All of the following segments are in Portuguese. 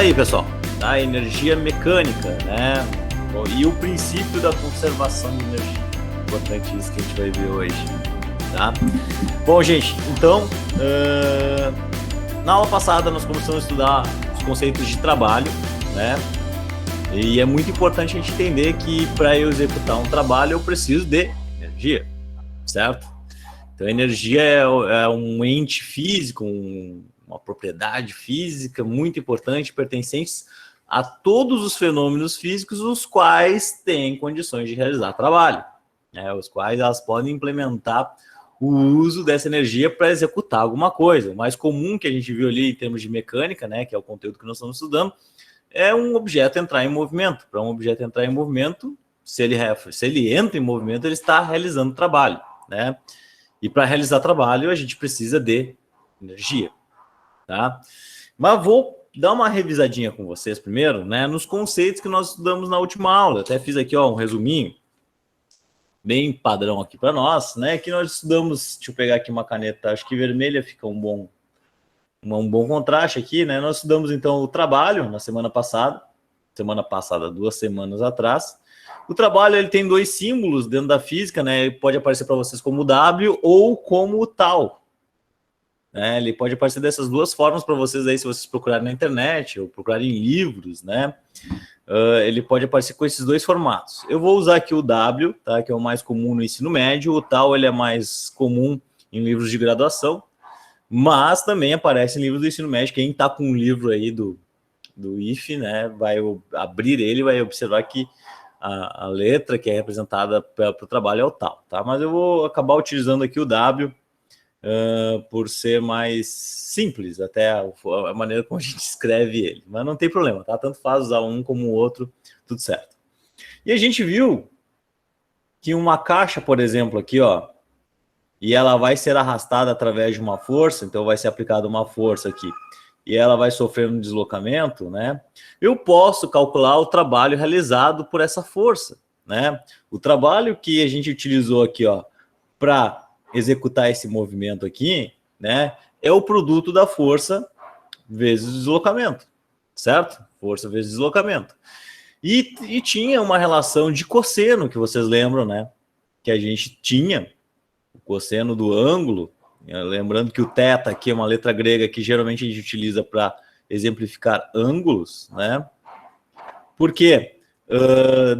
aí, pessoal, tá? Energia mecânica, né? E o princípio da conservação de energia. Importante isso que a gente vai ver hoje, tá? Bom, gente, então, na aula passada nós começamos a estudar os conceitos de trabalho, né? E é muito importante a gente entender que para eu executar um trabalho eu preciso de energia, certo? Então, energia é um ente físico, uma propriedade física muito importante, pertencentes a todos os fenômenos físicos, os quais têm condições de realizar trabalho, né? Os quais elas podem implementar o uso dessa energia para executar alguma coisa. O mais comum que a gente viu ali em termos de mecânica, né, que é o conteúdo que nós estamos estudando, é um objeto entrar em movimento. Para um objeto entrar em movimento, se ele entra em movimento, ele está realizando trabalho, né? E para realizar trabalho, a gente precisa de energia, tá? Mas vou dar uma revisadinha com vocês primeiro, né, nos conceitos que nós estudamos na última aula. Eu até fiz aqui, ó, um resuminho bem padrão aqui para nós, né, que nós estudamos. Deixa eu pegar aqui uma caneta, acho que vermelha fica um bom contraste aqui, né? Nós estudamos então o trabalho na semana passada, 2 semanas atrás. O trabalho, ele tem 2 símbolos dentro da física, né? Ele pode aparecer para vocês como W ou como tal, né? Ele pode aparecer dessas 2 formas para vocês aí, se vocês procurarem na internet ou procurarem em livros, né? Ele pode aparecer com esses 2 formatos. Eu vou usar aqui o W, tá? Que é o mais comum no ensino médio. O tal, ele é mais comum em livros de graduação, mas também aparece em livros do ensino médio. Quem está com um livro aí do IF, né, vai abrir ele e vai observar que a letra que é representada para o trabalho é o tal, tá? Mas eu vou acabar utilizando aqui o W por ser mais simples, até a maneira como a gente escreve ele. Mas não tem problema, tá? Tanto faz usar um como o outro, tudo certo. E a gente viu que uma caixa, por exemplo, aqui, ó, e ela vai ser arrastada através de uma força, então vai ser aplicada uma força aqui, e ela vai sofrer um deslocamento, né? Eu posso calcular o trabalho realizado por essa força, né? O trabalho que a gente utilizou aqui, ó, para executar esse movimento aqui, né, é o produto da força vezes o deslocamento, certo? Força vezes deslocamento. E tinha uma relação de cosseno, que vocês lembram, né? Que a gente tinha o cosseno do ângulo. Lembrando que o θ aqui é uma letra grega que geralmente a gente utiliza para exemplificar ângulos, né? Porque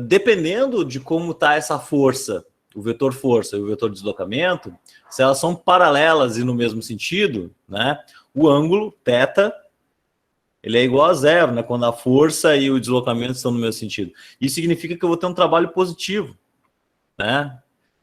dependendo de como está essa força, o vetor força e o vetor deslocamento, se elas são paralelas e no mesmo sentido, né? O ângulo θ, ele é igual a 0, né? Quando a força e o deslocamento estão no mesmo sentido. Isso significa que eu vou ter um trabalho positivo, né?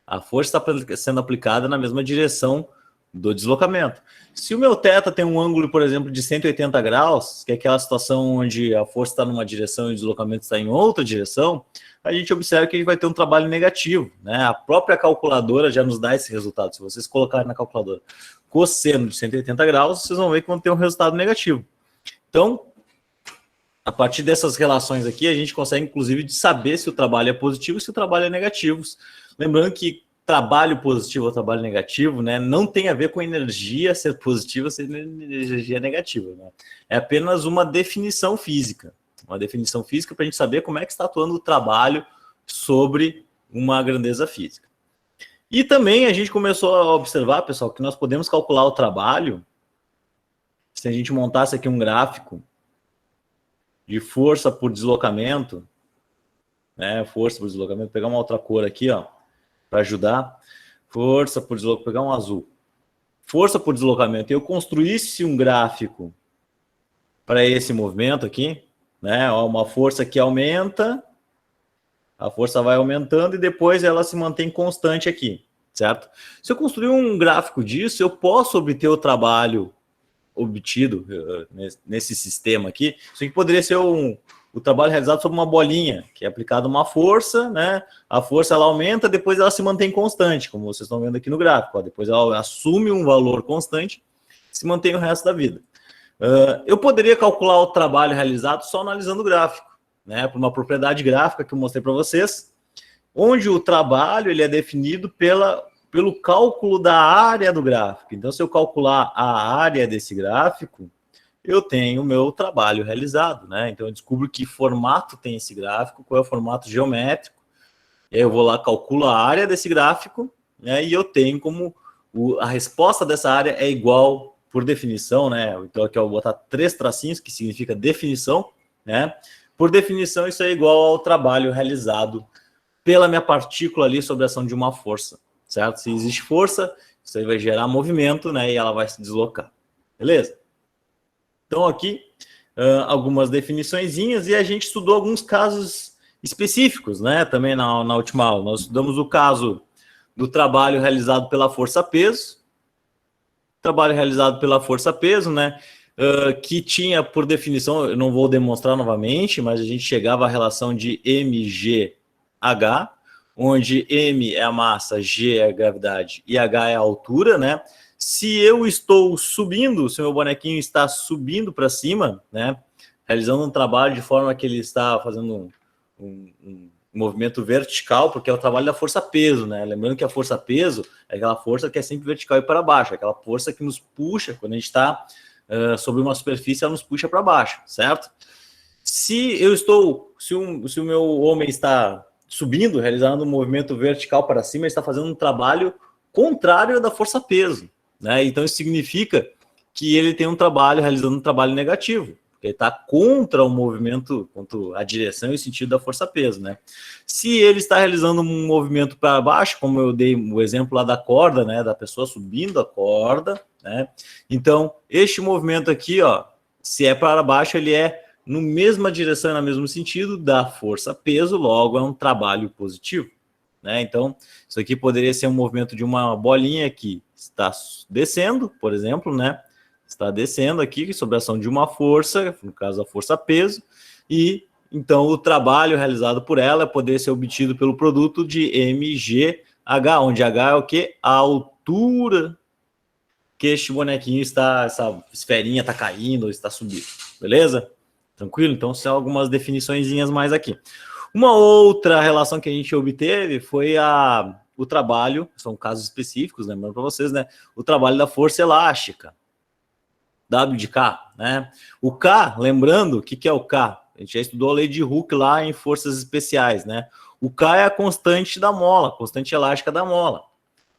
A força está sendo aplicada na mesma direção do deslocamento. Se o meu θ tem um ângulo, por exemplo, de 180 graus, que é aquela situação onde a força está numa direção e o deslocamento está em outra direção, a gente observa que a gente vai ter um trabalho negativo, né? A própria calculadora já nos dá esse resultado. Se vocês colocarem na calculadora cosseno de 180 graus, vocês vão ver que vão ter um resultado negativo. Então, a partir dessas relações aqui, a gente consegue, inclusive, saber se o trabalho é positivo e se o trabalho é negativo. Lembrando que trabalho positivo ou trabalho negativo, né, não tem a ver com energia ser positiva ou ser energia negativa, né? É apenas uma definição física. Uma definição física para a gente saber como é que está atuando o trabalho sobre uma grandeza física. E também a gente começou a observar, pessoal, que nós podemos calcular o trabalho se a gente montasse aqui um gráfico de força por deslocamento, né? Força por deslocamento, vou pegar uma outra cor aqui, ó, para ajudar. Força por deslocamento, vou pegar um azul. Força por deslocamento. Eu construísse um gráfico para esse movimento aqui, né? Ó, uma força que aumenta, a força vai aumentando e depois ela se mantém constante aqui, certo? Se eu construir um gráfico disso, eu posso obter o trabalho obtido nesse sistema aqui. Isso aqui poderia ser o trabalho realizado sobre uma bolinha, que é aplicada uma força, né? A força ela aumenta, depois ela se mantém constante, como vocês estão vendo aqui no gráfico, ó. Depois ela assume um valor constante, se mantém o resto da vida. Eu poderia calcular o trabalho realizado só analisando o gráfico, né? Por uma propriedade gráfica que eu mostrei para vocês, onde o trabalho ele é definido pelo cálculo da área do gráfico. Então, se eu calcular a área desse gráfico, eu tenho o meu trabalho realizado, né? Então eu descubro que formato tem esse gráfico, qual é o formato geométrico, e aí eu vou lá, calculo a área desse gráfico, né? E eu tenho como a resposta dessa área é igual por definição, né? Então aqui eu vou botar 3 tracinhos, que significa definição, né? Por definição, isso é igual ao trabalho realizado pela minha partícula ali sobre a ação de uma força, certo? Se existe força, isso aí vai gerar movimento, né? E ela vai se deslocar, beleza? Então aqui, algumas definiçõezinhas, e a gente estudou alguns casos específicos, né? Também na última aula. Nós estudamos o caso do trabalho realizado pela força-peso, trabalho realizado pela força-peso, né? Que tinha, por definição, eu não vou demonstrar novamente, mas a gente chegava à relação de mgh, onde m é a massa, g é a gravidade e h é a altura, né? Se eu estou subindo, se o meu bonequinho está subindo para cima, né? Realizando um trabalho de forma que ele está fazendo um movimento vertical, porque é o trabalho da força-peso, né? Lembrando que a força-peso é aquela força que é sempre vertical e para baixo, é aquela força que nos puxa, quando a gente está sobre uma superfície, ela nos puxa para baixo, certo? Se o meu homem está subindo, realizando um movimento vertical para cima, ele está fazendo um trabalho contrário da força-peso, né? Então isso significa que ele tem realizando um trabalho negativo, porque ele está contra o movimento, contra a direção e o sentido da força-peso, né? Se ele está realizando um movimento para baixo, como eu dei o exemplo lá da corda, né? Da pessoa subindo a corda, né? Então, este movimento aqui, ó, se é para baixo, ele é no mesma direção e no mesmo sentido da força-peso, logo é um trabalho positivo, né? Então, isso aqui poderia ser um movimento de uma bolinha que está descendo, por exemplo, né? Está descendo aqui sob a ação de uma força, no caso a força-peso, e então o trabalho realizado por ela poderia ser obtido pelo produto de mgh, onde h é o quê? A altura que este bonequinho está, essa esferinha está caindo ou está subindo, beleza? Tranquilo? Então são algumas definiçõezinhas mais aqui. Uma outra relação que a gente obteve foi o trabalho, são casos específicos, lembrando para vocês, né? O trabalho da força elástica, W de K, né? O K, lembrando, o que é o K? A gente já estudou a lei de Hooke lá em forças especiais, né? O K é a constante da mola, constante elástica da mola.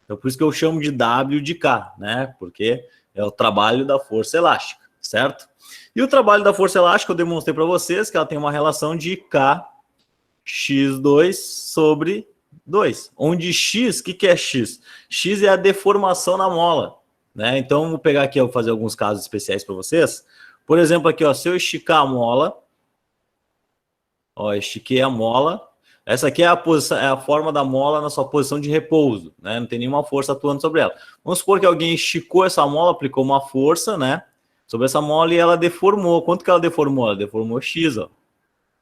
Então, por isso que eu chamo de W de K, né? Porque é o trabalho da força elástica, certo? E o trabalho da força elástica eu demonstrei para vocês que ela tem uma relação de Kx2 sobre 2. Onde X, o que é X? X é a deformação na mola, né? Então, vou pegar aqui, eu vou fazer alguns casos especiais para vocês. Por exemplo, aqui, ó, se eu esticar a mola, ó, estiquei a mola. Essa aqui é a forma da mola na sua posição de repouso, né? Não tem nenhuma força atuando sobre ela. Vamos supor que alguém esticou essa mola, aplicou uma força, né? Sobre essa mola e ela deformou. Quanto que ela deformou? Ela deformou X, ó.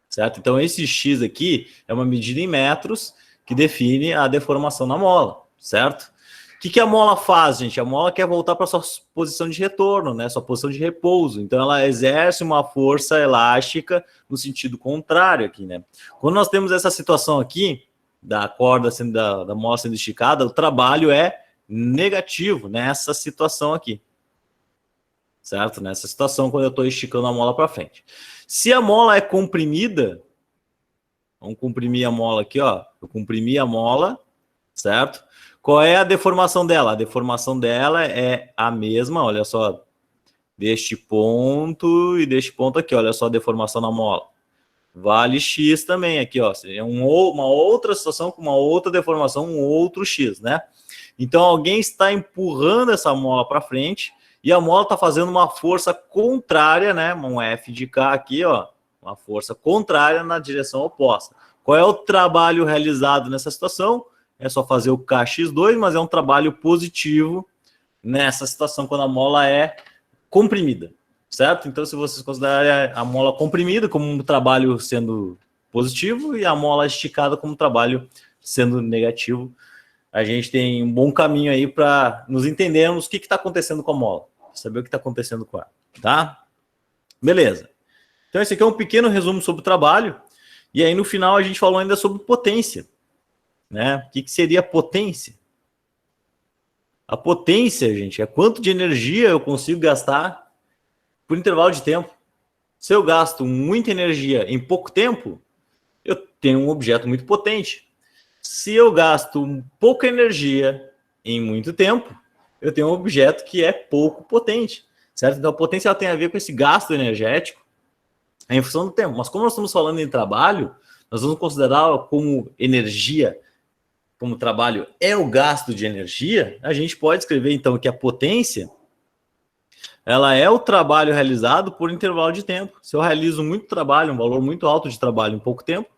Certo? Então, esse X aqui é uma medida em metros que define a deformação na mola, certo? O que a mola faz, gente? A mola quer voltar para sua posição de retorno, né? Sua posição de repouso. Então, ela exerce uma força elástica no sentido contrário aqui, né? Quando nós temos essa situação aqui, da corda sendo, da mola sendo esticada, o trabalho é negativo nessa situação aqui. Certo? Nessa situação, quando eu estou esticando a mola para frente. Se a mola é comprimida, vamos comprimir a mola aqui, ó. Eu comprimi a mola, certo? Qual é a deformação dela? A deformação dela é a mesma, olha só, deste ponto e deste ponto aqui, olha só a deformação na mola. Vale X também aqui, ó. Seria uma outra situação com uma outra deformação, um outro X, né? Então, alguém está empurrando essa mola para frente e a mola está fazendo uma força contrária, né? Um F de K aqui, ó. Uma força contrária na direção oposta. Qual é o trabalho realizado nessa situação? É só fazer o Kx2, mas é um trabalho positivo nessa situação, quando a mola é comprimida, certo? Então, se vocês considerarem a mola comprimida como um trabalho sendo positivo e a mola esticada como um trabalho sendo negativo, a gente tem um bom caminho aí para nos entendermos o que está acontecendo com a mola, saber o que está acontecendo com ela, tá? Beleza. Então, esse aqui é um pequeno resumo sobre o trabalho, e aí no final a gente falou ainda sobre potência, né? O que seria potência? A potência, gente, é quanto de energia eu consigo gastar por intervalo de tempo. Se eu gasto muita energia em pouco tempo, eu tenho um objeto muito potente. Se eu gasto pouca energia em muito tempo, eu tenho um objeto que é pouco potente, certo? Então, a potência tem a ver com esse gasto energético em função do tempo. Mas como nós estamos falando em trabalho, nós vamos considerar como energia, como trabalho é o gasto de energia, a gente pode escrever, então, que a potência ela é o trabalho realizado por intervalo de tempo. Se eu realizo muito trabalho, um valor muito alto de trabalho em pouco tempo,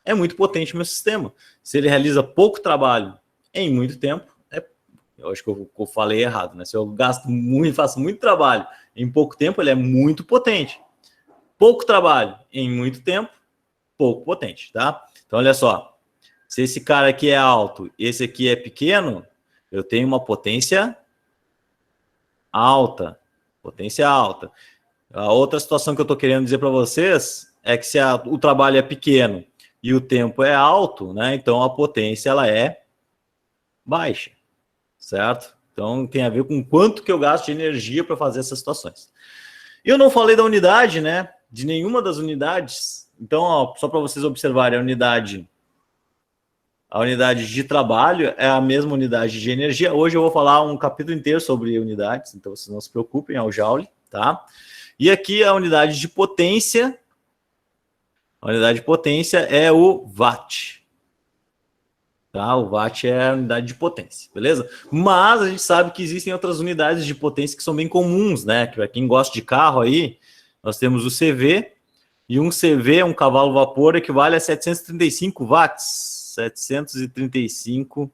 é muito potente o meu sistema. Se ele realiza pouco trabalho em muito tempo, eu acho que eu falei errado, né? Se eu gasto muito, faço muito trabalho em pouco tempo, ele é muito potente. Pouco trabalho em muito tempo, pouco potente, tá? Então, olha só. Se esse cara aqui é alto e esse aqui é pequeno, eu tenho uma potência alta. Potência alta. A outra situação que eu estou querendo dizer para vocês é que se o trabalho é pequeno e o tempo é alto, né? Então a potência ela é baixa, certo? Então tem a ver com quanto que eu gasto de energia para fazer essas situações. Eu não falei da unidade, né? De nenhuma das unidades. Então, ó, só para vocês observarem, a unidade de trabalho é a mesma unidade de energia. Hoje eu vou falar um capítulo inteiro sobre unidades, então vocês não se preocupem, é o Joule, tá? E aqui a unidade de potência, é o Watt. Tá? O Watt é a unidade de potência, beleza? Mas a gente sabe que existem outras unidades de potência que são bem comuns, né? Que para quem gosta de carro aí, nós temos o CV, e um CV, um cavalo vapor, equivale a 735 watts. 735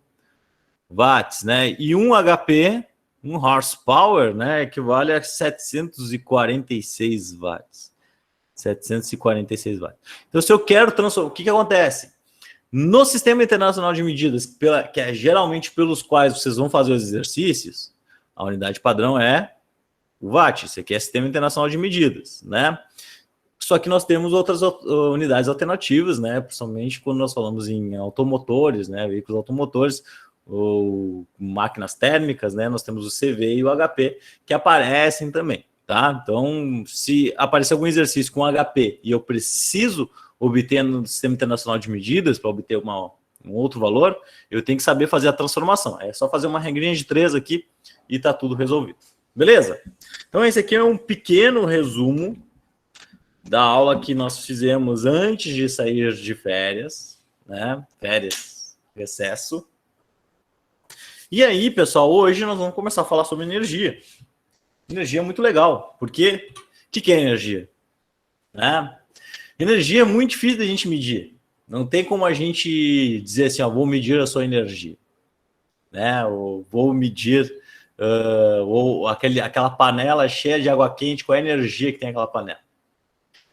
watts, né? E um HP, um horsepower, né, equivale a 746 watts. 746 watts. Então, se eu quero transformar, o que acontece? No Sistema Internacional de Medidas, que é geralmente pelos quais vocês vão fazer os exercícios, a unidade padrão é o watt. Isso aqui é Sistema Internacional de Medidas, né? Só que nós temos outras unidades alternativas, né? Principalmente quando nós falamos em automotores, né? Veículos automotores ou máquinas térmicas, né? Nós temos o CV e o HP que aparecem também, tá? Então, se aparecer algum exercício com HP e eu preciso obter no Sistema Internacional de Medidas para obter um outro valor, eu tenho que saber fazer a transformação. É só fazer uma regrinha de 3 aqui e tá tudo resolvido. Beleza? Então, esse aqui é um pequeno resumo da aula que nós fizemos antes de sair de férias, né? Férias, recesso. E aí, pessoal, hoje nós vamos começar a falar sobre energia. Energia é muito legal, porque o que é energia? Né? Energia é muito difícil da gente medir. Não tem como a gente dizer assim, ó, vou medir a sua energia, né? Ou vou medir ou aquela panela cheia de água quente, qual é a energia que tem aquela panela?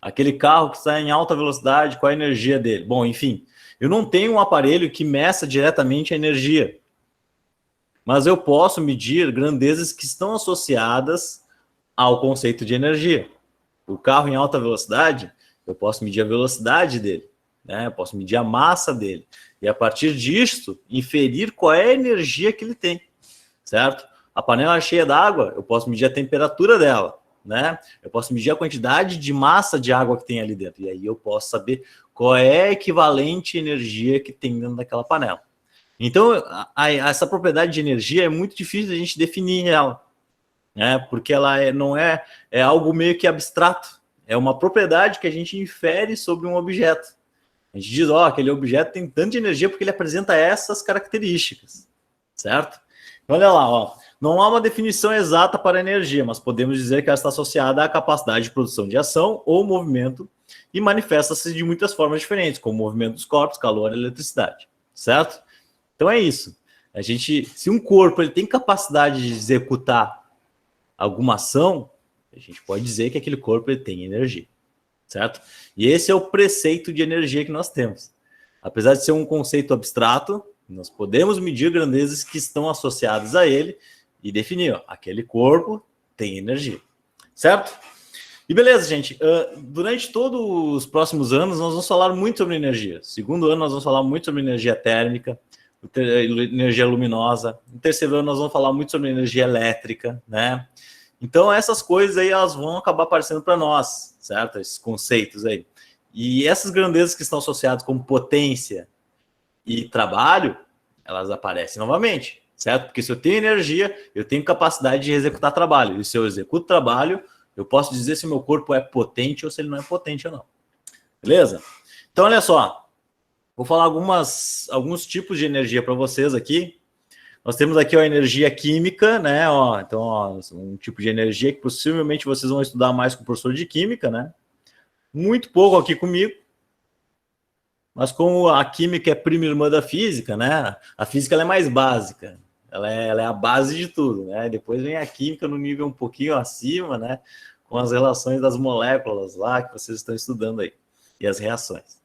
Aquele carro que está em alta velocidade, qual é a energia dele? Bom, enfim, eu não tenho um aparelho que meça diretamente a energia, mas eu posso medir grandezas que estão associadas ao conceito de energia. O carro em alta velocidade, eu posso medir a velocidade dele, né? Eu posso medir a massa dele. E a partir disso, inferir qual é a energia que ele tem, certo? A panela cheia d'água, eu posso medir a temperatura dela, né? Eu posso medir a quantidade de massa de água que tem ali dentro. E aí eu posso saber qual é a equivalente energia que tem dentro daquela panela. Então, essa propriedade de energia é muito difícil de a gente definir ela, né? Porque ela não é algo meio que abstrato. É uma propriedade que a gente infere sobre um objeto. A gente diz, ó, aquele objeto tem tanta energia porque ele apresenta essas características, certo? Então, olha lá, ó. Não há uma definição exata para a energia, mas podemos dizer que ela está associada à capacidade de produção de ação ou movimento e manifesta-se de muitas formas diferentes, como o movimento dos corpos, calor e eletricidade, certo? Então é isso. Se um corpo ele tem capacidade de executar alguma ação, a gente pode dizer que aquele corpo ele tem energia, certo? E esse é o preceito de energia que nós temos. Apesar de ser um conceito abstrato, nós podemos medir grandezas que estão associadas a ele e definir, ó, aquele corpo tem energia, certo? E beleza, gente, durante todos os próximos anos nós vamos falar muito sobre energia. Segundo ano nós vamos falar muito sobre energia térmica, energia luminosa. No terceiro ano nós vamos falar muito sobre energia elétrica, né? Então, essas coisas aí, elas vão acabar aparecendo para nós, certo? Esses conceitos aí. E essas grandezas que estão associadas com potência e trabalho, elas aparecem novamente, certo? Porque se eu tenho energia, eu tenho capacidade de executar trabalho. E se eu executo trabalho, eu posso dizer se o meu corpo é potente ou se ele não é potente ou não. Beleza? Então, olha só. Vou falar alguns tipos de energia para vocês aqui. Nós temos aqui a energia química, né? Ó, então, ó, um tipo de energia que possivelmente vocês vão estudar mais com o professor de química, né? Muito pouco aqui comigo. Mas como a química é prima irmã da física, né? A física ela é mais básica. Ela é a base de tudo, né? Depois vem a química no nível um pouquinho acima, né? Com as relações das moléculas lá que vocês estão estudando aí. E as reações.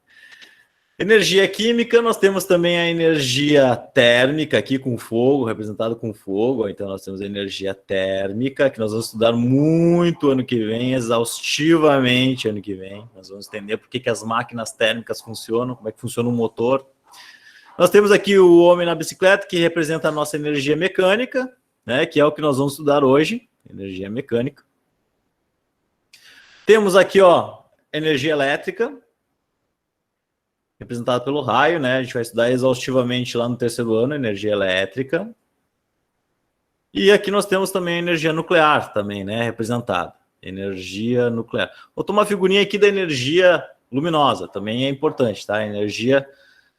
Energia química, nós temos também a energia térmica aqui com fogo, representado com fogo. Então, nós temos a energia térmica, que nós vamos estudar muito ano que vem, exaustivamente ano que vem. Nós vamos entender por que as máquinas térmicas funcionam, como é que funciona o motor. Nós temos aqui o homem na bicicleta, que representa a nossa energia mecânica, né, que é o que nós vamos estudar hoje, energia mecânica. Temos aqui, ó, energia elétrica, representado pelo raio, né? A gente vai estudar exaustivamente lá no terceiro ano, energia elétrica. E aqui nós temos também a energia nuclear, também, né? Representada. Energia nuclear. Vou tomar uma figurinha aqui da energia luminosa, também é importante, tá? Energia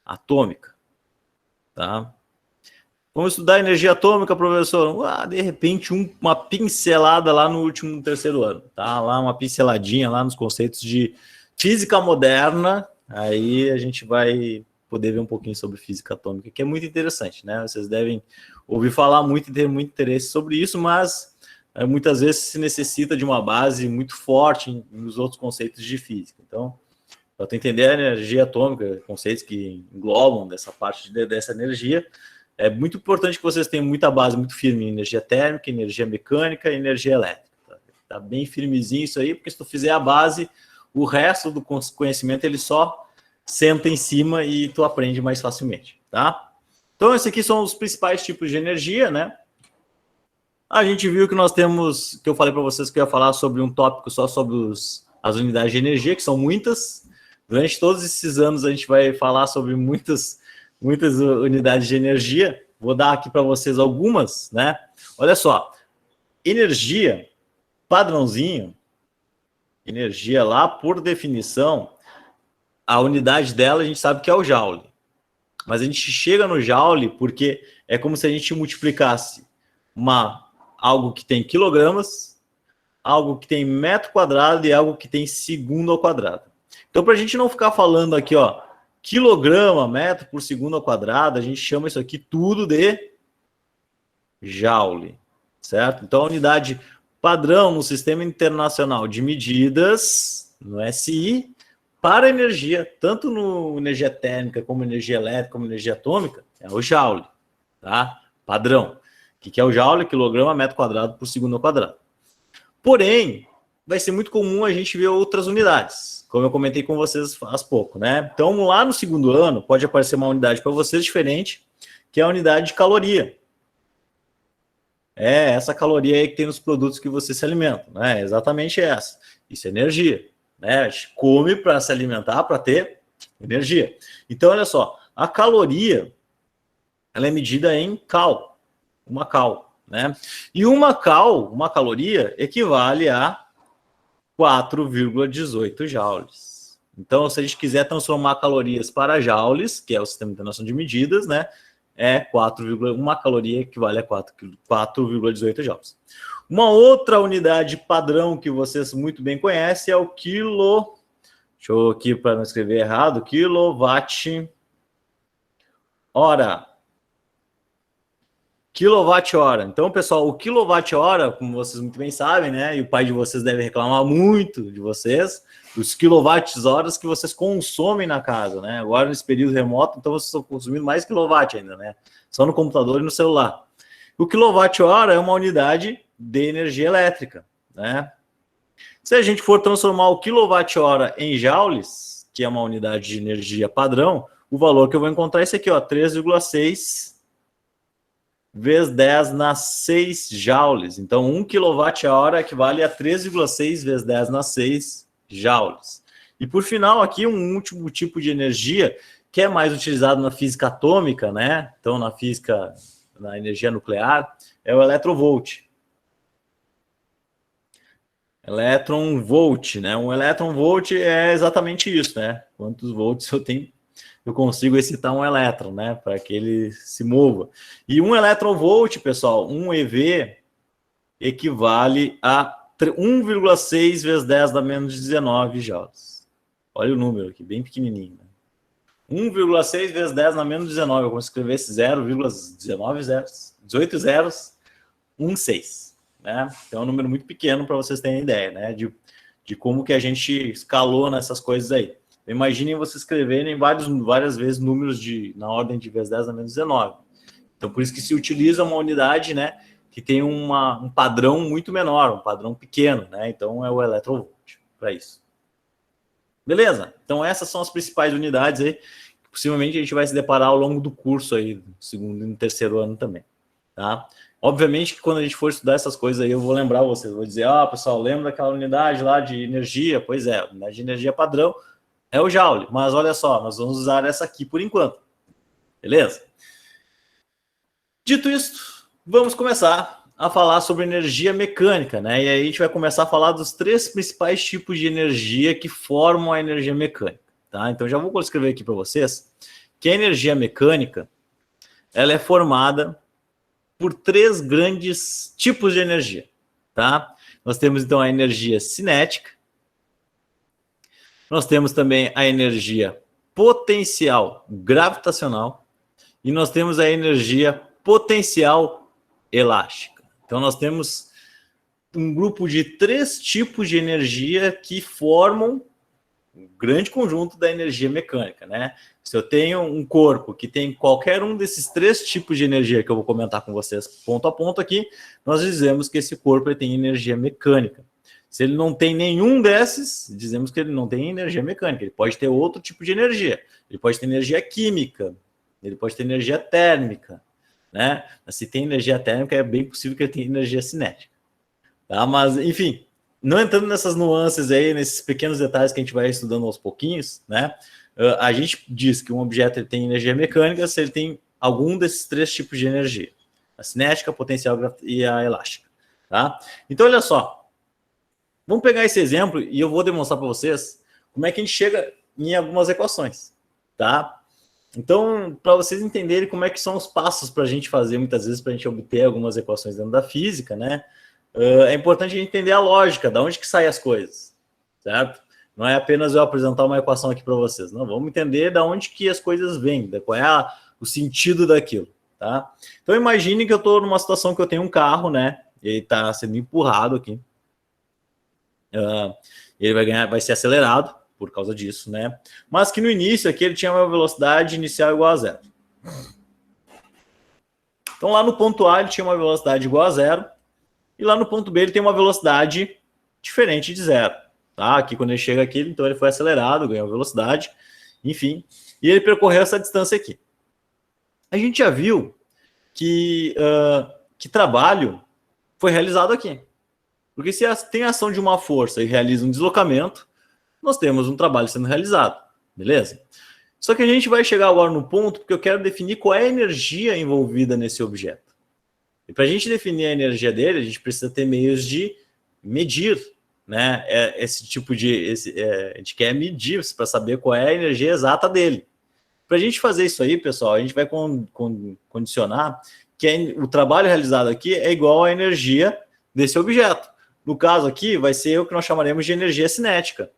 atômica, tá? Vamos estudar energia atômica, professor? De repente, uma pincelada lá no último terceiro ano, tá? Lá uma pinceladinha lá nos conceitos de física moderna. Aí a gente vai poder ver um pouquinho sobre física atômica, que é muito interessante, né? Vocês devem ouvir falar muito e ter muito interesse sobre isso, mas muitas vezes se necessita de uma base muito forte nos outros conceitos de física. Então, para tu entender a energia atômica, conceitos que englobam dessa parte dessa energia, é muito importante que vocês tenham muita base muito firme em energia térmica, energia mecânica e energia elétrica. Tá bem firmezinho isso aí, porque se tu fizer a base, o resto do conhecimento ele só senta em cima e tu aprende mais facilmente, tá? Então, esses aqui são os principais tipos de energia, né? A gente viu que nós temos, que eu falei para vocês que eu ia falar sobre um tópico só sobre as unidades de energia, que são muitas. Durante todos esses anos a gente vai falar sobre muitas unidades de energia. Vou dar aqui para vocês algumas, né? Olha só, energia, padrãozinho, energia lá, por definição, a unidade dela a gente sabe que é o joule. Mas a gente chega no joule porque é como se a gente multiplicasse algo que tem quilogramas, algo que tem metro quadrado e algo que tem segundo ao quadrado. Então, para a gente não ficar falando aqui, ó, quilograma, metro por segundo ao quadrado, a gente chama isso aqui tudo de joule, certo? Então, a unidade padrão no Sistema Internacional de Medidas, no SI, para energia, tanto no energia térmica, como energia elétrica, como energia atômica, é o joule, tá? Padrão. O que é o joule? Quilograma, metro quadrado por segundo ao quadrado. Porém, vai ser muito comum a gente ver outras unidades, como eu comentei com vocês há pouco, né? Então, lá no segundo ano, pode aparecer uma unidade para vocês diferente, que é a unidade de caloria. É essa caloria aí que tem nos produtos que você se alimenta, né? Exatamente essa. Isso é energia, né? A gente come para se alimentar, para ter energia. Então, olha só, a caloria, ela é medida em cal, uma cal, né? E uma caloria, equivale a 4,18 joules. Então, se a gente quiser transformar calorias para joules, que é o Sistema Internacional de Medidas, né? Uma caloria equivale a 4,18 joules. Uma outra unidade padrão que vocês muito bem conhecem é o quilo. Deixa eu aqui para não escrever errado. Quilowatt-hora. Quilowatt-hora. Então, pessoal, o quilowatt-hora, como vocês muito bem sabem, né? E o pai de vocês deve reclamar muito de vocês, os quilowatts-horas que vocês consomem na casa, né? Agora, nesse período remoto, então vocês estão consumindo mais quilowatt ainda, né? Só no computador e no celular. O quilowatt-hora é uma unidade de energia elétrica, né? Se a gente for transformar o quilowatt-hora em joules, que é uma unidade de energia padrão, o valor que eu vou encontrar é esse aqui, ó, 3,6 vezes 10 na 6 joules. Então, 1 kWh equivale a 3,6 vezes 10 na 6 joules. E por final, aqui um último tipo de energia que é mais utilizado na física atômica, né? Então, na física, na energia nuclear, é o eletronvolt. Elétron volt, né? Um elétron volt é exatamente isso, né? Quantos volts eu tenho, eu consigo excitar um elétron, né? Para que ele se mova. E um elétron volt, pessoal, um EV equivale a 1,6 vezes 10 da menos 19 joules. Olha o número aqui, bem pequenininho. Né? 1,6 vezes 10 na menos 19. Eu vou escrever esse 0,19 zeros, 18 zeros, 16. Né? Então é um número muito pequeno para vocês terem ideia, né? De como que a gente escalou nessas coisas aí. Imaginem vocês escreverem várias vezes números na ordem de vezes 10 a menos 19. Então por isso que se utiliza uma unidade, né, que tem um padrão muito menor, um padrão pequeno, né? Então é o eletronvolt para isso. Beleza? Então essas são as principais unidades aí que possivelmente a gente vai se deparar ao longo do curso aí, no segundo e no terceiro ano também, tá? Obviamente que quando a gente for estudar essas coisas aí, eu vou lembrar vocês, vou dizer, pessoal, lembra daquela unidade lá de energia? Pois é, a unidade de energia padrão é o joule, mas olha só, nós vamos usar essa aqui por enquanto, beleza? Dito isso, vamos começar a falar sobre energia mecânica, né? E aí a gente vai começar a falar dos 3 principais tipos de energia que formam a energia mecânica, tá? Então já vou escrever aqui para vocês que a energia mecânica, ela é formada por 3 grandes tipos de energia, tá? Nós temos, então, a energia cinética, nós temos também a energia potencial gravitacional e nós temos a energia potencial elástica. Então, nós temos um grupo de 3 tipos de energia que formam um grande conjunto da energia mecânica, né? Se eu tenho um corpo que tem qualquer um desses 3 tipos de energia que eu vou comentar com vocês ponto a ponto aqui, nós dizemos que esse corpo tem energia mecânica. Se ele não tem nenhum desses, dizemos que ele não tem energia mecânica. Ele pode ter outro tipo de energia. Ele pode ter energia química, ele pode ter energia térmica, né? Mas se tem energia térmica, é bem possível que ele tenha energia cinética. Tá? Mas, enfim, não entrando nessas nuances aí, nesses pequenos detalhes que a gente vai estudando aos pouquinhos, né? A gente diz que um objeto tem energia mecânica se ele tem algum desses 3 tipos de energia. A cinética, a potencial e a elástica. Tá? Então, olha só. Vamos pegar esse exemplo e eu vou demonstrar para vocês como é que a gente chega em algumas equações. Tá? Então, para vocês entenderem como é que são os passos para a gente fazer, muitas vezes, para a gente obter algumas equações dentro da física, né? É importante a gente entender a lógica, de onde que saem as coisas, certo? Não é apenas eu apresentar uma equação aqui para vocês, não, vamos entender de onde que as coisas vêm, qual é o sentido daquilo, tá? Então imagine que eu estou numa situação que eu tenho um carro, né? Ele está sendo empurrado aqui, ele vai ser acelerado por causa disso, né? Mas que no início aqui ele tinha uma velocidade inicial igual a 0. Então lá no ponto A ele tinha uma velocidade igual a 0, e lá no ponto B ele tem uma velocidade diferente de 0. Tá? Aqui quando ele chega aqui, então ele foi acelerado, ganhou velocidade, enfim, e ele percorreu essa distância aqui. A gente já viu que trabalho foi realizado aqui. Porque se tem a ação de uma força e realiza um deslocamento, nós temos um trabalho sendo realizado, beleza? Só que a gente vai chegar agora no ponto porque eu quero definir qual é a energia envolvida nesse objeto. E para a gente definir a energia dele, a gente precisa ter meios de medir, né? Esse tipo de... a gente quer medir para saber qual é a energia exata dele. Para a gente fazer isso aí, pessoal, a gente vai condicionar que o trabalho realizado aqui é igual à energia desse objeto. No caso aqui, vai ser o que nós chamaremos de energia cinética.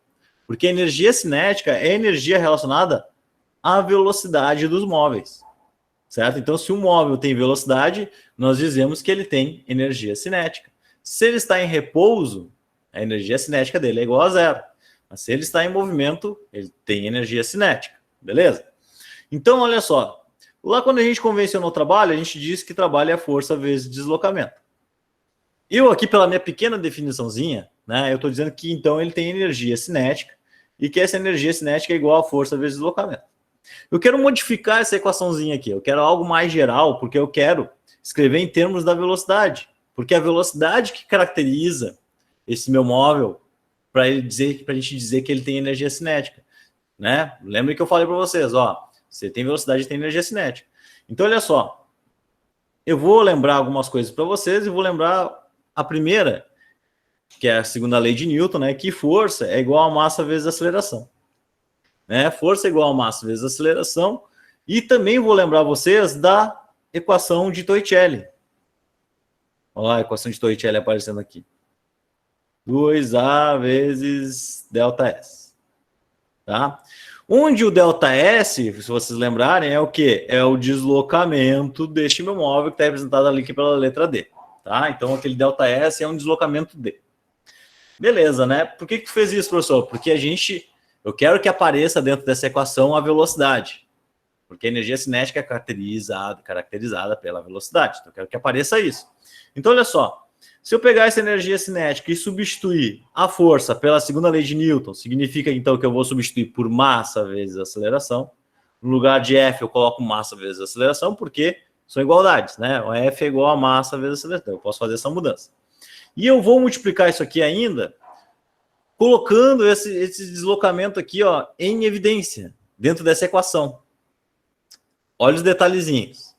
Porque a energia cinética é energia relacionada à velocidade dos móveis. Certo? Então, se um móvel tem velocidade, nós dizemos que ele tem energia cinética. Se ele está em repouso, a energia cinética dele é igual a 0. Mas se ele está em movimento, ele tem energia cinética. Beleza? Então, olha só. Lá quando a gente convencionou o trabalho, a gente disse que trabalho é força vezes deslocamento. Eu aqui, pela minha pequena definiçãozinha, né, eu estou dizendo que então ele tem energia cinética e que essa energia cinética é igual a força vezes deslocamento. Eu quero modificar essa equaçãozinha aqui, eu quero algo mais geral, porque eu quero escrever em termos da velocidade, porque é a velocidade que caracteriza esse meu móvel para a gente dizer que ele tem energia cinética, né? Lembra que eu falei para vocês, ó, você tem velocidade e tem energia cinética. Então, olha só, eu vou lembrar algumas coisas para vocês e vou lembrar a primeira, que é a segunda lei de Newton, né? Que força é igual a massa vezes aceleração. Né? Força é igual a massa vezes aceleração. E também vou lembrar vocês da equação de Torricelli. Olha lá a equação de Torricelli aparecendo aqui. 2A vezes ΔS. Tá? Onde o ΔS, se vocês lembrarem, é o quê? É o deslocamento deste meu móvel que está representado ali pela letra D. Tá? Então, aquele ΔS é um deslocamento D. Beleza, né? Por que tu fez isso, professor? Porque eu quero que apareça dentro dessa equação a velocidade. Porque a energia cinética é caracterizada pela velocidade. Então, eu quero que apareça isso. Então, olha só. Se eu pegar essa energia cinética e substituir a força pela segunda lei de Newton, significa, então, que eu vou substituir por massa vezes aceleração. No lugar de F, eu coloco massa vezes aceleração, porque são igualdades, né? O F é igual a massa vezes aceleração. Eu posso fazer essa mudança. E eu vou multiplicar isso aqui ainda, colocando esse deslocamento aqui, ó, em evidência, dentro dessa equação. Olha os detalhezinhos.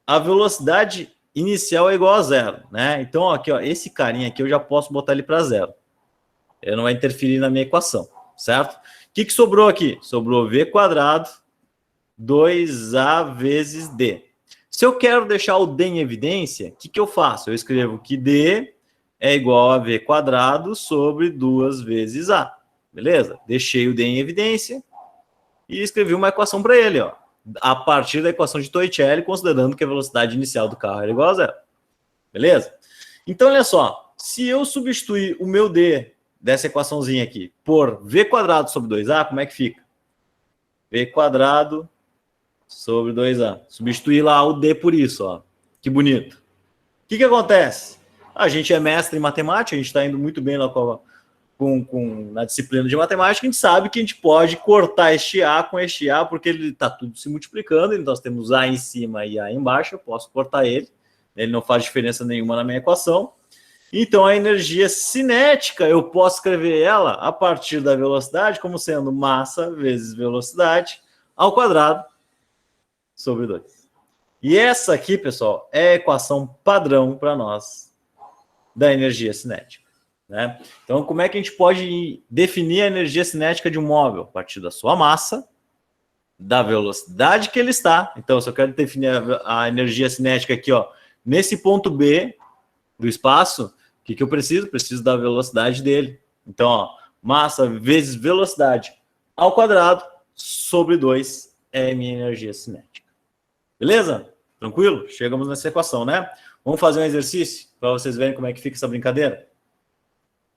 A velocidade inicial é igual a zero, né? Então, aqui, ó, esse carinha aqui eu já posso botar ele para zero. Ele não vai interferir na minha equação, certo? O que sobrou aqui? Sobrou V quadrado 2A vezes D. Se eu quero deixar o D em evidência, o que eu faço? Eu escrevo que D é igual a V quadrado sobre 2 vezes A. Beleza? Deixei o D em evidência e escrevi uma equação para ele, ó. A partir da equação de Torricelli, considerando que a velocidade inicial do carro era igual a zero. Beleza? Então, olha só. Se eu substituir o meu D dessa equaçãozinha aqui por V quadrado sobre 2A, como é que fica? V quadrado sobre 2A. Substituir lá o D por isso, ó. Que bonito. O que acontece? A gente é mestre em matemática, a gente está indo muito bem lá na disciplina de matemática, a gente sabe que a gente pode cortar este A com este A, porque ele está tudo se multiplicando, então nós temos A em cima e A embaixo, eu posso cortar ele não faz diferença nenhuma na minha equação. Então a energia cinética, eu posso escrever ela a partir da velocidade como sendo massa vezes velocidade ao quadrado sobre 2. E essa aqui, pessoal, é a equação padrão para nós da energia cinética. Né? Então, como é que a gente pode definir a energia cinética de um móvel? A partir da sua massa, da velocidade que ele está. Então, se eu quero definir a energia cinética aqui, ó, nesse ponto B do espaço, o que eu preciso? Preciso da velocidade dele. Então, ó, massa vezes velocidade ao quadrado sobre 2 é a minha energia cinética. Beleza? Tranquilo? Chegamos nessa equação, né? Vamos fazer um exercício para vocês verem como é que fica essa brincadeira?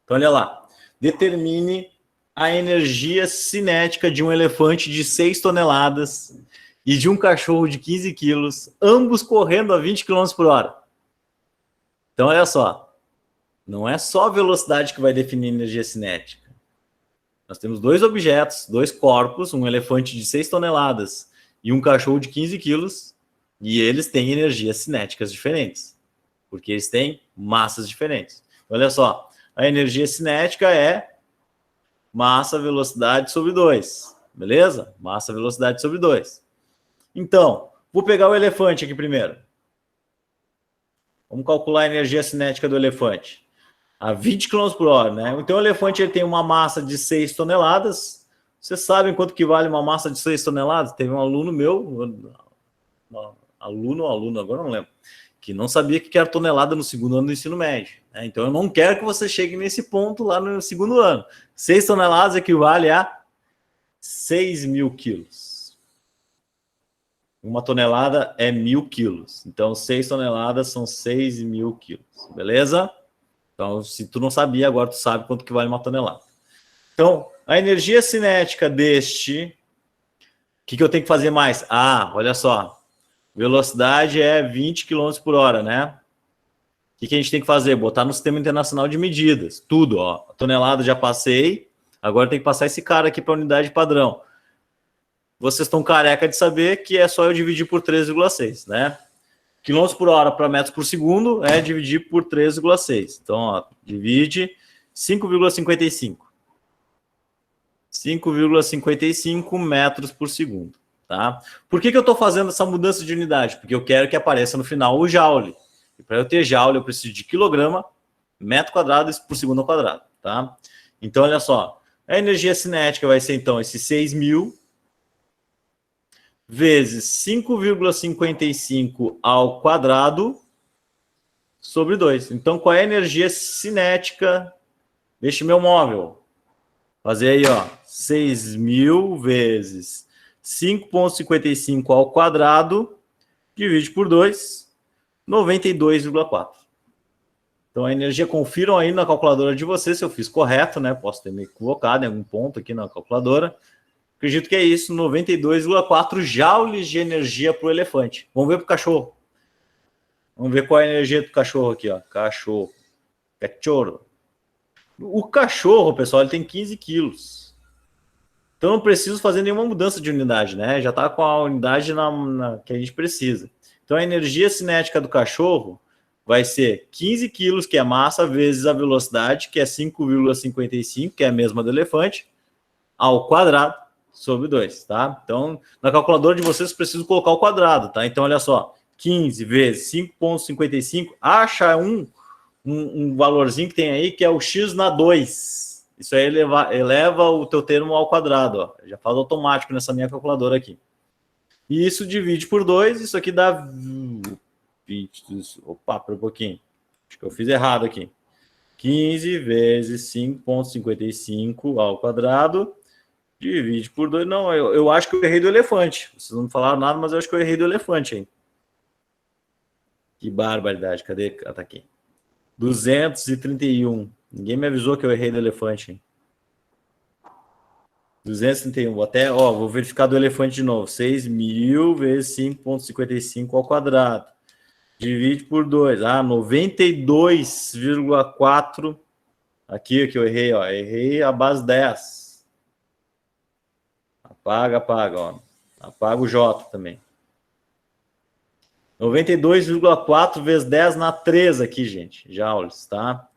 Então, olha lá. Determine a energia cinética de um elefante de 6 toneladas e de um cachorro de 15 quilos, ambos correndo a 20 km por hora. Então, olha só. Não é só a velocidade que vai definir a energia cinética. Nós temos dois objetos, dois corpos, um elefante de 6 toneladas e um cachorro de 15 quilos, e eles têm energias cinéticas diferentes, porque eles têm massas diferentes. Olha só. A energia cinética é massa, velocidade sobre 2. Beleza? Massa, velocidade sobre 2. Então, vou pegar o elefante aqui primeiro. Vamos calcular a energia cinética do elefante. A 20 km por hora, né? Então, o elefante ele tem uma massa de 6 toneladas. Vocês sabem quanto que vale uma massa de 6 toneladas? Teve um aluno meu, aluno, agora não lembro, que não sabia que era tonelada no segundo ano do ensino médio. Né? Então, eu não quero que você chegue nesse ponto lá no segundo ano. 6 toneladas equivale a 6.000 quilos. Uma tonelada é 1.000 quilos. Então, 6 toneladas são 6.000 quilos. Beleza? Então, se tu não sabia, agora tu sabe quanto que vale uma tonelada. Então, a energia cinética deste... O que eu tenho que fazer mais? Ah, olha só. Velocidade é 20 km por hora, né? O que a gente tem que fazer? Botar no Sistema Internacional de Medidas. Tudo, ó. A tonelada já passei. Agora tem que passar esse cara aqui para a unidade padrão. Vocês estão careca de saber que é só eu dividir por 3,6, né? O Quilômetros por hora para metros por segundo é dividir por 3,6. Então, ó, divide 5,55. 5,55 metros por segundo. Tá? Por que eu estou fazendo essa mudança de unidade? Porque eu quero que apareça no final o joule. E para eu ter joule, eu preciso de quilograma, metro quadrado por segundo ao quadrado. Tá? Então, olha só. A energia cinética vai ser, então, esse 6.000 vezes 5,55 ao quadrado sobre 2. Então, qual é a energia cinética deste meu móvel? Fazer aí, ó, 6.000 vezes 5,55 ao quadrado, divide por 2, 92,4. Então, a energia, confiram aí na calculadora de vocês se eu fiz correto, né? Posso ter me equivocado em algum ponto aqui na calculadora. Acredito que é isso, 92,4 joules de energia para o elefante. Vamos ver para o cachorro. Vamos ver qual é a energia do cachorro aqui, ó. Cachorro. O cachorro, pessoal, ele tem 15 quilos. Então não preciso fazer nenhuma mudança de unidade, né? Já está com a unidade que a gente precisa. Então a energia cinética do cachorro vai ser 15 quilos, que é massa, vezes a velocidade, que é 5,55, que é a mesma do elefante, ao quadrado, sobre 2, tá? Então, na calculadora de vocês, preciso colocar o quadrado, tá? Então, olha só, 15 vezes 5,55, acha um valorzinho que tem aí, que é o x na 2. Isso aí eleva o teu termo ao quadrado, ó. Já faz automático nessa minha calculadora aqui. E isso divide por 2, isso aqui dá... Opa, por um pouquinho. Acho que eu fiz errado aqui. 15 vezes 5,55 ao quadrado, divide por 2. Não, eu acho que eu errei do elefante. Vocês não falaram nada, mas eu acho que eu errei do elefante, hein? Que barbaridade. Cadê? Ah, tá aqui. 231. Ninguém me avisou que eu errei do elefante, hein? 231. Vou verificar do elefante de novo. 6.000 vezes 5,55 ao quadrado. Divide por 2. 92,4. Aqui que eu errei, ó. Errei a base 10. Apaga, ó. Apaga o J também. 92,4 vezes 10 na 3 aqui, gente. Joules, tá?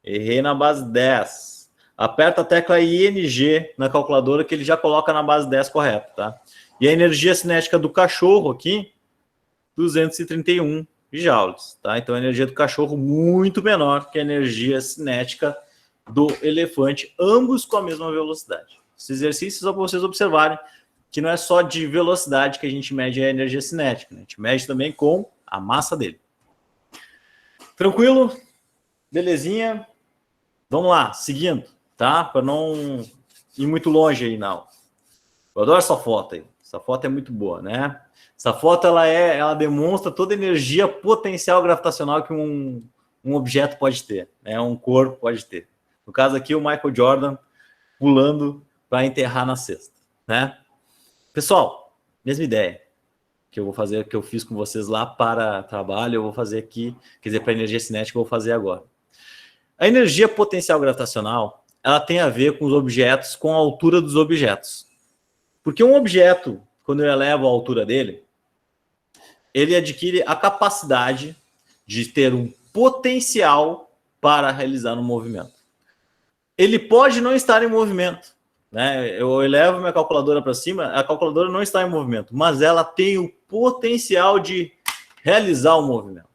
Errei na base 10. Aperta a tecla ING na calculadora que ele já coloca na base 10 correto, tá? E a energia cinética do cachorro aqui, 231 joules, tá? Então a energia do cachorro muito menor que a energia cinética do elefante, ambos com a mesma velocidade. Esse exercício é só para vocês observarem que não é só de velocidade que a gente mede a energia cinética, né? A gente mede também com a massa dele. Tranquilo? Belezinha? Vamos lá, seguindo, tá? Para não ir muito longe aí, não. Eu adoro essa foto aí. Essa foto é muito boa, né? Essa foto, ela demonstra toda a energia potencial gravitacional que um objeto pode ter, né? Um corpo pode ter. No caso aqui, o Michael Jordan pulando para enterrar na cesta, né? Pessoal, mesma ideia que eu vou fazer, que eu fiz com vocês lá para trabalho, eu vou fazer aqui, quer dizer, para energia cinética, eu vou fazer agora. A energia potencial gravitacional, ela tem a ver com os objetos, com a altura dos objetos. Porque um objeto, quando eu elevo a altura dele, ele adquire a capacidade de ter um potencial para realizar um movimento. Ele pode não estar em movimento, né? Eu elevo minha calculadora para cima, a calculadora não está em movimento, mas ela tem o potencial de realizar o movimento,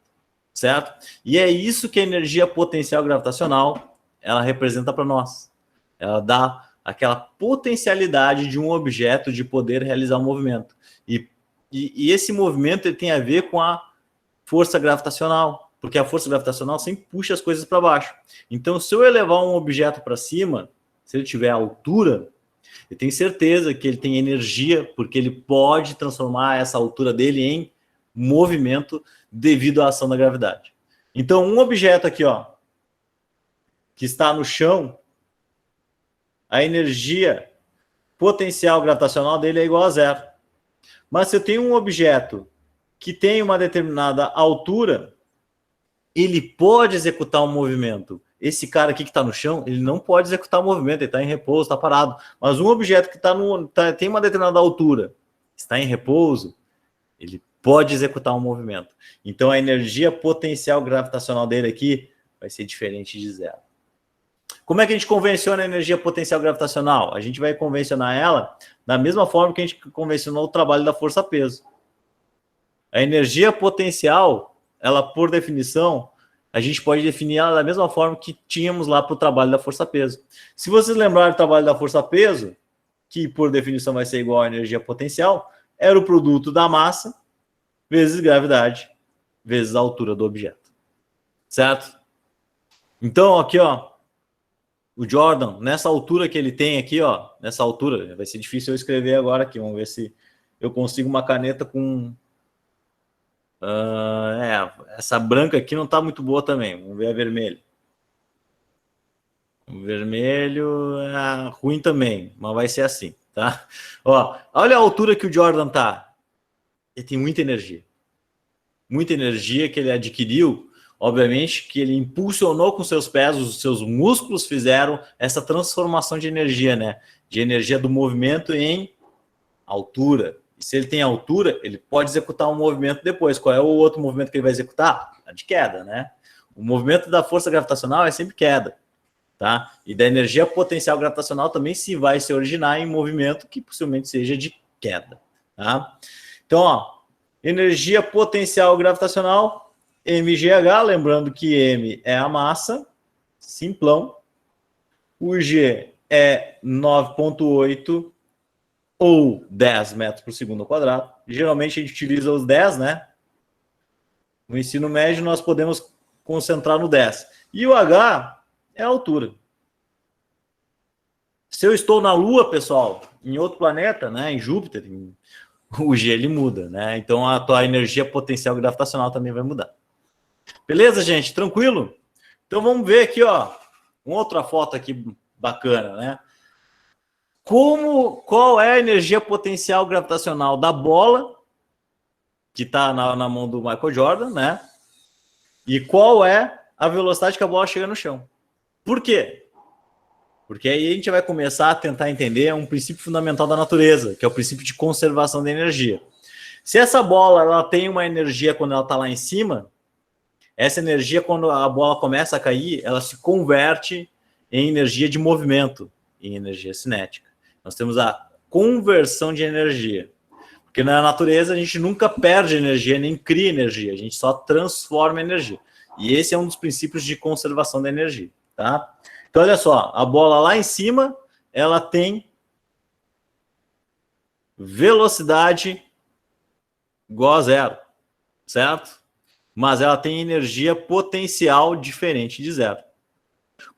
certo? E é isso que a energia potencial gravitacional ela representa para nós. Ela dá aquela potencialidade de um objeto de poder realizar um movimento. E esse movimento ele tem a ver com a força gravitacional, porque a força gravitacional sempre puxa as coisas para baixo. Então, se eu elevar um objeto para cima, se ele tiver altura, eu tenho certeza que ele tem energia, porque ele pode transformar essa altura dele em movimento devido à ação da gravidade. Então, um objeto aqui, ó, que está no chão, a energia potencial gravitacional dele é igual a zero. Mas se eu tenho um objeto que tem uma determinada altura, ele pode executar um movimento. Esse cara aqui que está no chão, ele não pode executar um movimento, ele está em repouso, está parado. Mas um objeto que tem uma determinada altura, está em repouso, ele pode executar um movimento. Então, a energia potencial gravitacional dele aqui vai ser diferente de zero. Como é que a gente convenciona a energia potencial gravitacional? A gente vai convencionar ela da mesma forma que a gente convencionou o trabalho da força-peso. A energia potencial, ela, por definição, a gente pode definir ela da mesma forma que tínhamos lá para o trabalho da força-peso. Se vocês lembrarem do trabalho da força-peso, que por definição vai ser igual à energia potencial, era o produto da massa vezes gravidade vezes a altura do objeto. Certo? Então, aqui, ó, o Jordan, nessa altura que ele tem aqui, ó, nessa altura, vai ser difícil eu escrever agora aqui, vamos ver se eu consigo uma caneta com... essa branca aqui não tá muito boa também, vamos ver a vermelha. O vermelho é ruim também, mas vai ser assim, tá? Ó, olha a altura que o Jordan tá. Ele tem muita energia que ele adquiriu, obviamente que ele impulsionou com seus pés, os seus músculos fizeram essa transformação de energia, né? De energia do movimento em altura. E se ele tem altura, ele pode executar um movimento depois. Qual é o outro movimento que ele vai executar? A de queda, né? O movimento da força gravitacional é sempre queda, tá? E da energia potencial gravitacional também se vai se originar em movimento que possivelmente seja de queda, tá? Então, ó, energia potencial gravitacional, mgh, lembrando que m é a massa, simplão. O g é 9,8 ou 10 metros por segundo ao quadrado. Geralmente a gente utiliza os 10, né? No ensino médio nós podemos concentrar no 10. E o h é a altura. Se eu estou na Lua, pessoal, em outro planeta, né, em Júpiter, o G ele muda, né? Então a tua energia potencial gravitacional também vai mudar. Beleza, gente? Tranquilo? Então vamos ver aqui, ó, uma outra foto aqui bacana, né? Qual é a energia potencial gravitacional da bola que está na mão do Michael Jordan, né? E qual é a velocidade que a bola chega no chão? Por quê? Porque aí a gente vai começar a tentar entender um princípio fundamental da natureza, que é o princípio de conservação da energia. Se essa bola ela tem uma energia quando ela está lá em cima, essa energia, quando a bola começa a cair, ela se converte em energia de movimento, em energia cinética. Nós temos a conversão de energia. Porque na natureza a gente nunca perde energia, nem cria energia, a gente só transforma energia. E esse é um dos princípios de conservação da energia, tá? Então, olha só, a bola lá em cima, ela tem velocidade igual a zero, certo? Mas ela tem energia potencial diferente de zero.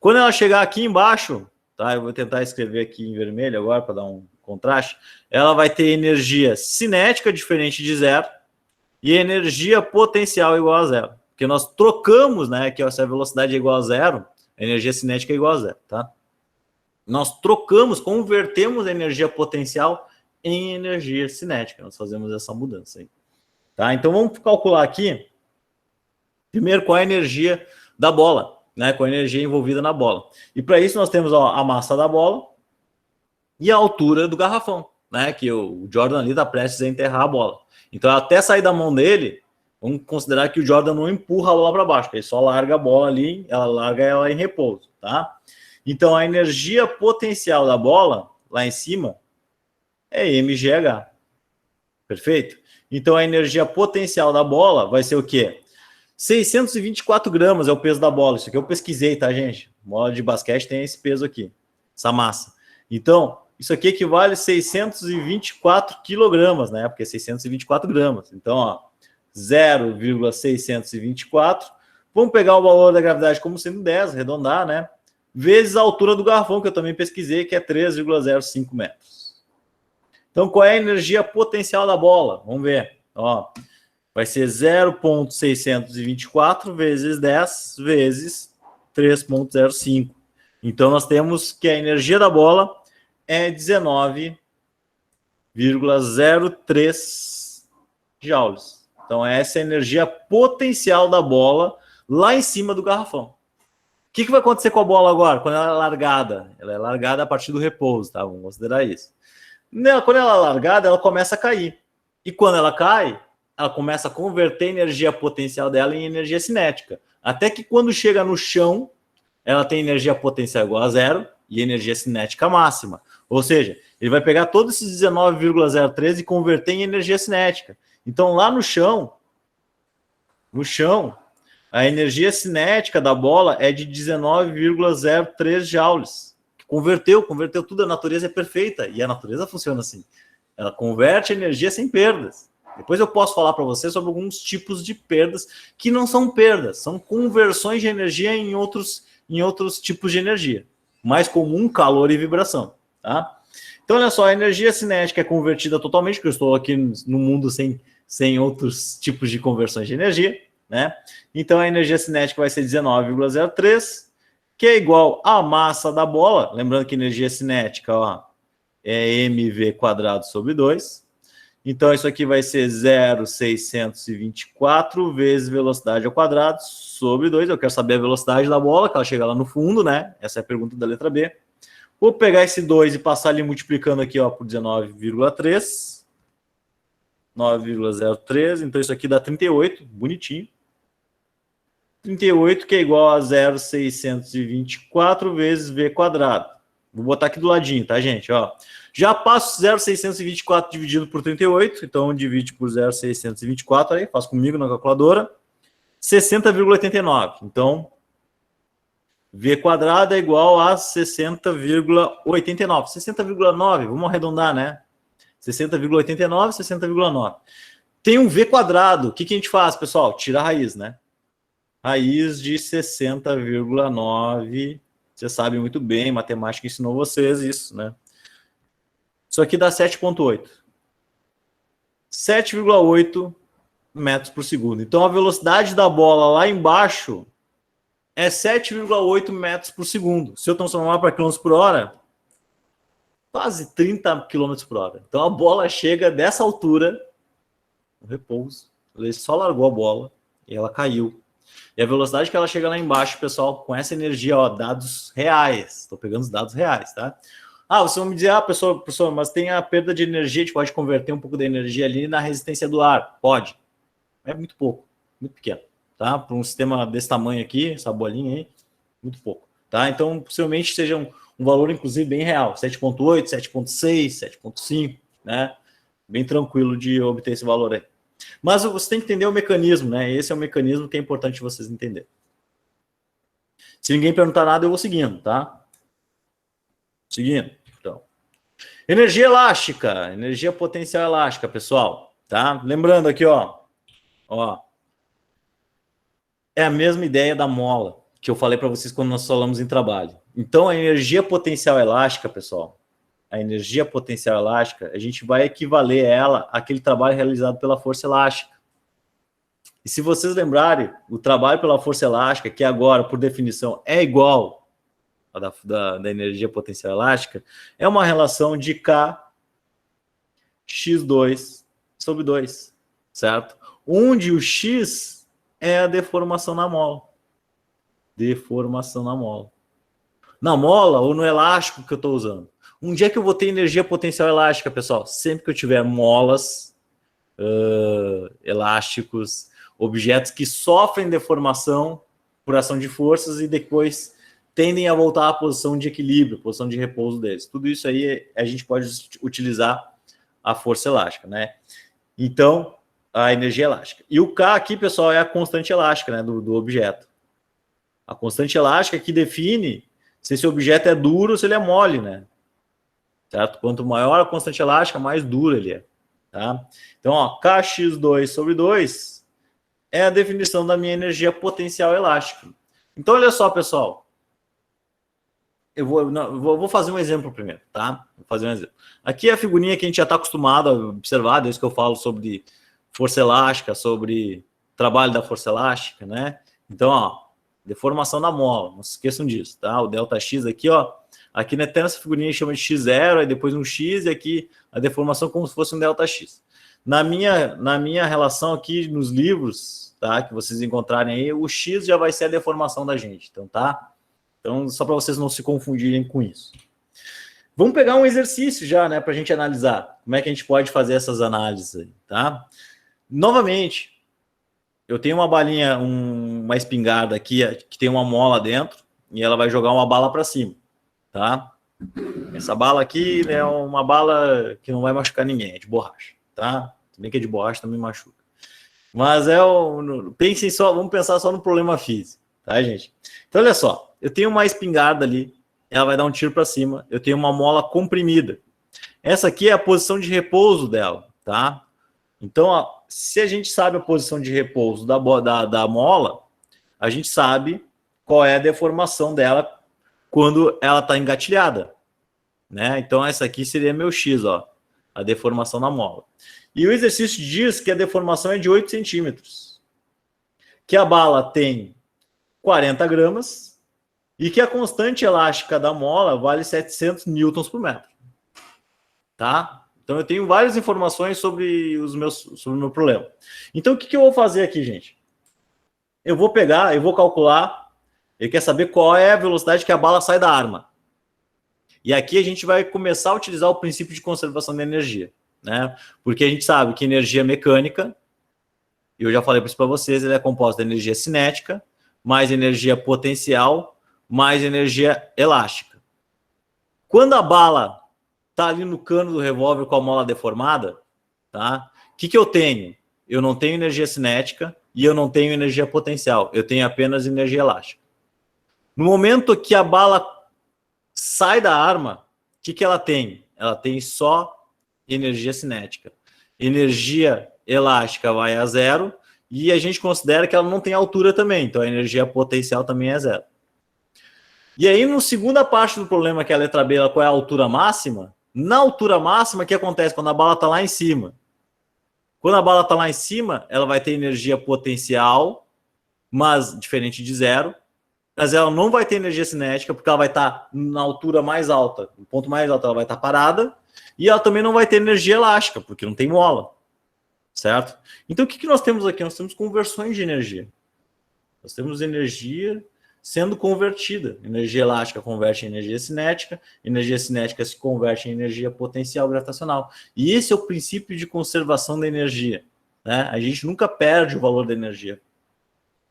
Quando ela chegar aqui embaixo, tá? Eu vou tentar escrever aqui em vermelho agora para dar um contraste. Ela vai ter energia cinética diferente de zero e energia potencial igual a zero. Porque nós trocamos, né? Que essa velocidade é igual a zero, a energia cinética é igual a zero, tá? Nós trocamos, convertemos a energia potencial em energia cinética. Nós fazemos essa mudança aí, tá? Então vamos calcular aqui, primeiro, qual é a energia da bola, né? Qual é a energia envolvida na bola. E para isso nós temos, ó, a massa da bola e a altura do garrafão, né? Que o Jordan ali está prestes a enterrar a bola. Então, até sair da mão dele, vamos considerar que o Jordan não empurra a bola para baixo, ele só larga a bola ali, ela larga ela em repouso, tá? Então, a energia potencial da bola, lá em cima, é mgh. Perfeito? Então, a energia potencial da bola vai ser o quê? 624 gramas é o peso da bola. Isso aqui eu pesquisei, tá, gente? Bola de basquete tem esse peso aqui, essa massa. Então, isso aqui equivale a 624 quilogramas, né? Porque é 624 gramas. Então, ó, 0,624. Vamos pegar o valor da gravidade como sendo 10, arredondar, né? Vezes a altura do garrafão, que eu também pesquisei, que é 3,05 metros. Então, qual é a energia potencial da bola? Vamos ver. Ó, vai ser 0,624 vezes 10 vezes 3,05. Então, nós temos que a energia da bola é 19,03 joules. Então, essa é a energia potencial da bola lá em cima do garrafão. O que vai acontecer com a bola agora, quando ela é largada? Ela é largada a partir do repouso, tá? Vamos considerar isso. Quando ela é largada, ela começa a cair. E quando ela cai, ela começa a converter a energia potencial dela em energia cinética. Até que quando chega no chão, ela tem energia potencial igual a zero e energia cinética máxima. Ou seja, ele vai pegar todos esses 19,03 e converter em energia cinética. Então, lá no chão, a energia cinética da bola é de 19,03 joules. Converteu tudo, a natureza é perfeita, e a natureza funciona assim. Ela converte energia sem perdas. Depois eu posso falar para você sobre alguns tipos de perdas que não são perdas, são conversões de energia em outros tipos de energia. Mais comum, calor e vibração. Tá? Então, olha só, a energia cinética é convertida totalmente, porque eu estou aqui no mundo sem outros tipos de conversões de energia, né? Então, a energia cinética vai ser 19,03, que é igual à massa da bola. Lembrando que energia cinética, ó, é mv quadrado sobre 2. Então, isso aqui vai ser 0,624 vezes velocidade ao quadrado sobre 2. Eu quero saber a velocidade da bola, que ela chega lá no fundo, né? Essa é a pergunta da letra B. Vou pegar esse 2 e passar ali multiplicando aqui, ó, por 19,3. 9,03. Então, isso aqui dá 38. Bonitinho. 38, que é igual a 0,624 vezes v quadrado. Vou botar aqui do ladinho, tá, gente? Ó, já passo 0,624 dividido por 38, então divide por 0,624, aí faz comigo na calculadora, 60,89. Então, v quadrado é igual a 60,89. 60,9, vamos arredondar, né? 60,89, 60,9. Tem um v quadrado, o que a gente faz, pessoal? Tira a raiz, né? Raiz de 60,9. Vocês sabem muito bem, matemática ensinou vocês isso, né? Isso aqui dá 7,8. 7,8 metros por segundo. Então, a velocidade da bola lá embaixo é 7,8 metros por segundo. Se eu transformar para quilômetros por hora, quase 30 quilômetros por hora. Então, a bola chega dessa altura, no repouso. Ele só largou a bola e ela caiu. E a velocidade que ela chega lá embaixo, pessoal, com essa energia, ó, dados reais. Estou pegando os dados reais, tá? Ah, vocês vão me dizer, professor, mas tem a perda de energia, a gente pode converter um pouco da energia ali na resistência do ar. Pode. É muito pouco, muito pequeno, tá? Para um sistema desse tamanho aqui, essa bolinha aí, muito pouco, tá? Então, possivelmente seja um valor, inclusive, bem real. 7,8, 7,6, 7,5, né? Bem tranquilo de obter esse valor aí. Mas você tem que entender o mecanismo, né? Esse é o mecanismo que é importante vocês entenderem. Se ninguém perguntar nada, eu vou seguindo, tá? Seguindo, então. Energia elástica, energia potencial elástica, pessoal, tá? Lembrando aqui, ó, é a mesma ideia da mola que eu falei para vocês quando nós falamos em trabalho. Então, a energia potencial elástica, pessoal, a energia potencial elástica, a gente vai equivaler ela àquele trabalho realizado pela força elástica. E se vocês lembrarem, o trabalho pela força elástica, que agora, por definição, é igual a da energia potencial elástica, é uma relação de K x2 sobre 2, certo? Onde o x é a deformação na mola. Deformação na mola. Na mola ou no elástico que eu estou usando. Um dia que eu vou ter energia potencial elástica, pessoal, sempre que eu tiver molas, elásticos, objetos que sofrem deformação por ação de forças e depois tendem a voltar à posição de equilíbrio, posição de repouso deles. Tudo isso aí a gente pode utilizar a força elástica, né? Então, a energia elástica. E o K aqui, pessoal, é a constante elástica, né, do objeto. A constante elástica que define se esse objeto é duro ou se ele é mole, né? Certo? Quanto maior a constante elástica, mais duro ele é. Tá? Então, ó, Kx2 sobre 2 é a definição da minha energia potencial elástica. Então, olha só, pessoal. Eu vou fazer um exemplo primeiro, tá? Vou fazer um exemplo. Aqui é a figurinha que a gente já está acostumado a observar, desde que eu falo sobre força elástica, sobre trabalho da força elástica, né? Então, ó, deformação da mola, não se esqueçam disso, tá? O ΔX aqui, ó, aqui nessa figurinha chama de x0, aí depois um x, e aqui a deformação como se fosse um ΔX. Na minha relação aqui nos livros, tá, que vocês encontrarem aí, o x já vai ser a deformação da gente, então, tá? Então, só para vocês não se confundirem com isso. Vamos pegar um exercício já, né, para a gente analisar como é que a gente pode fazer essas análises aí, tá? Novamente, eu tenho uma balinha, uma espingarda aqui, que tem uma mola dentro, e ela vai jogar uma bala para cima, tá? Essa bala aqui é uma bala que não vai machucar ninguém, é de borracha, tá? Também que é de borracha também machuca. Mas pensem só, vamos pensar só no problema físico, tá, gente? Então, olha só, eu tenho uma espingarda ali, ela vai dar um tiro para cima, eu tenho uma mola comprimida. Essa aqui é a posição de repouso dela, tá? Então, ó, se a gente sabe a posição de repouso da mola, a gente sabe qual é a deformação dela quando ela está engatilhada, né? Então, essa aqui seria meu X, ó, a deformação da mola. E o exercício diz que a deformação é de 8 centímetros, que a bala tem 40 gramas e que a constante elástica da mola vale 700 newtons por metro, tá? Então, eu tenho várias informações sobre o meu problema. Então, o que eu vou fazer aqui, gente? Eu vou pegar, eu vou calcular, ele quer saber qual é a velocidade que a bala sai da arma. E aqui a gente vai começar a utilizar o princípio de conservação da energia, né? Porque a gente sabe que energia mecânica, eu já falei isso para vocês, ela é composta de energia cinética, mais energia potencial, mais energia elástica. Quando a bala tá ali no cano do revólver com a mola deformada, tá? O que eu tenho? Eu não tenho energia cinética e eu não tenho energia potencial. Eu tenho apenas energia elástica. No momento que a bala sai da arma, o que ela tem? Ela tem só energia cinética. Energia elástica vai a zero e a gente considera que ela não tem altura também. Então, a energia potencial também é zero. E aí, na segunda parte do problema, que é a letra B, qual é a altura máxima? Na altura máxima, o que acontece quando a bala está lá em cima? Quando a bala está lá em cima, ela vai ter energia potencial, mas diferente de zero, mas ela não vai ter energia cinética, porque ela vai estar na altura mais alta, no ponto mais alto ela vai estar parada, e ela também não vai ter energia elástica, porque não tem mola, certo? Então, o que nós temos aqui? Nós temos conversões de energia. Nós temos energia sendo convertida. Energia elástica converte em energia cinética se converte em energia potencial gravitacional. E esse é o princípio de conservação da energia, né? A gente nunca perde o valor da energia.